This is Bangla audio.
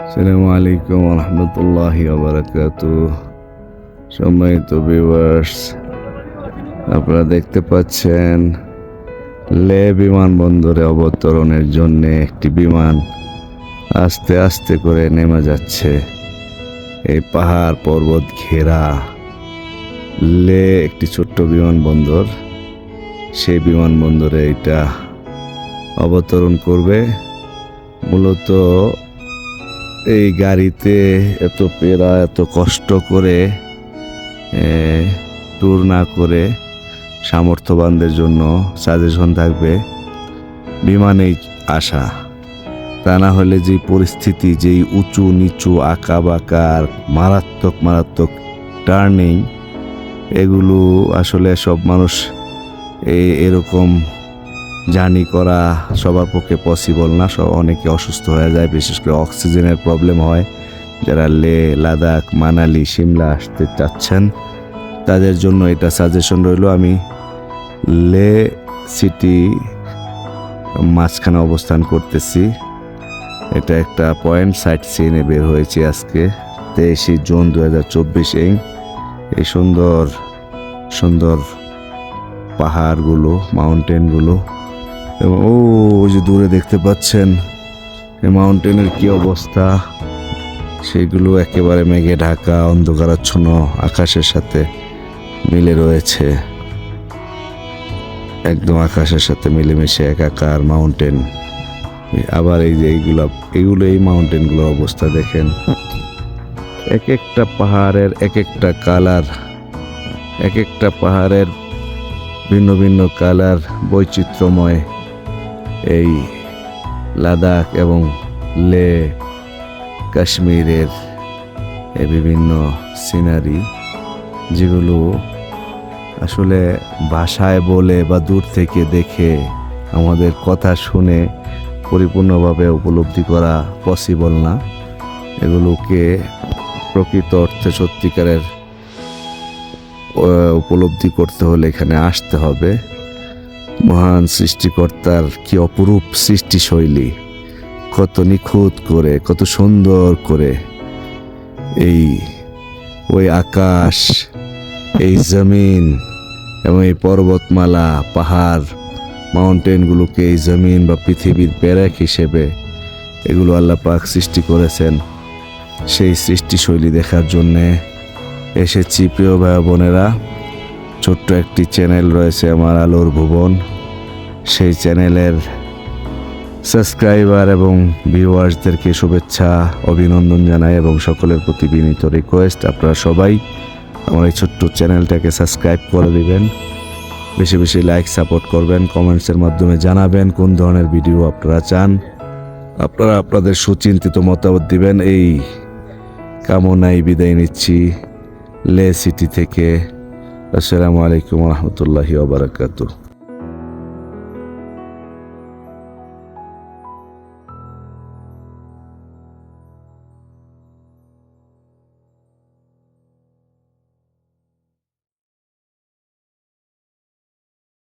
আসসালামু আলাইকুম রহমতুল্লাহি ওয়াবারাকাতুহ। সম্মানিত ভিউয়ার্স, আপনারা দেখতে পাচ্ছেন লে বিমানবন্দরে অবতরণের জন্য একটি বিমান আস্তে আস্তে করে নেমে যাচ্ছে। এই পাহাড় পর্বত ঘেরা লে একটি ছোট্ট বিমানবন্দর। সেই বিমানবন্দরে এটা অবতরণ করবে। মূলত এই গাড়িতে এত পেরা এত কষ্ট করে ট্যুর না করে সামর্থ্যবানদের জন্য সাজেশন থাকবে বিমানেই আসা। তা না হলে যেই পরিস্থিতি, যেই উঁচু নিচু আঁকা বাঁকার মারাত্মক মারাত্মক টার্নিং, এগুলো আসলে সব মানুষ এরকম জার্নি করা সবার পক্ষে পসিবল না। অনেকে অসুস্থ হয়ে যায়, বিশেষ করে অক্সিজেনের প্রবলেম হয়। যারা লে, লাদাখ, মানালি, সিমলা আসতে চাচ্ছেন তাদের জন্য এটা সাজেশন রইল। আমি লে সিটি মাঝখানে অবস্থান করতেছি। এটা একটা পয়েন্ট সাইট সিনে বের হয়েছি আজকে 23 জুন 2024। এই সুন্দর সুন্দর পাহাড়গুলো, মাউন্টেনগুলো, এবং ওই যে দূরে দেখতে পাচ্ছেন এই মাউন্টেনের কি অবস্থা, সেগুলো একেবারে মেঘে ঢাকা অন্ধকারাচ্ছন্ন আকাশের সাথে মিলে রয়েছে। একদম আকাশের সাথে মিলেমিশে একাকার মাউন্টেন। আবার এই যে এই মাউন্টেনগুলোর অবস্থা দেখেন। এক একটা পাহাড়ের এক একটা কালার, এক একটা পাহাড়ের ভিন্ন ভিন্ন কালার, বৈচিত্র্যময় এই লাদাখ এবং লে কাশ্মীরের এই বিভিন্ন সিনারি, যেগুলো আসলে ভাষায় বলে বা দূর থেকে দেখে আমাদের কথা শুনে পরিপূর্ণভাবে উপলব্ধি করা পসিবল না। এগুলোকে প্রকৃত অর্থে সত্যিকারের উপলব্ধি করতে হলে এখানে আসতে হবে। মহান সৃষ্টিকর্তার কি অপরূপ সৃষ্টিশৈলী, কত নিখুঁত করে, কত সুন্দর করে ওই আকাশ, এই জমিন এবং এই পর্বতমালা, পাহাড়, মাউন্টেনগুলোকে এই জমিন বা পৃথিবীর পেরেক হিসেবে এগুলো আল্লাহ পাক সৃষ্টি করেছেন। সেই সৃষ্টিশৈলী দেখার জন্যে এসেছি। প্রিয় ভাই বোনেরা, ছোট্ট একটি চ্যানেল রয়েছে আমার, আলোর ভুবন। সেই চ্যানেলের সাবস্ক্রাইবার এবং ভিউয়ার্সদেরকে শুভেচ্ছা অভিনন্দন জানাই এবং সকলের প্রতি বিনীত রিকোয়েস্ট, আপনারা সবাই আমার এই ছোট্ট চ্যানেলটাকে সাবস্ক্রাইব করে দিবেন, বেশি বেশি লাইক সাপোর্ট করবেন, কমেন্টসের মাধ্যমে জানাবেন কোন ধরনের ভিডিও আপনারা চান। আপনারা আপনাদের সুচিন্তিত মতামত দিবেন, এই কামনায় বিদায় নিচ্ছি লে সিটি থেকে। আসসালামু আলাইকুম রহমতুল্লাহি ওয়া বারাকাতুহু।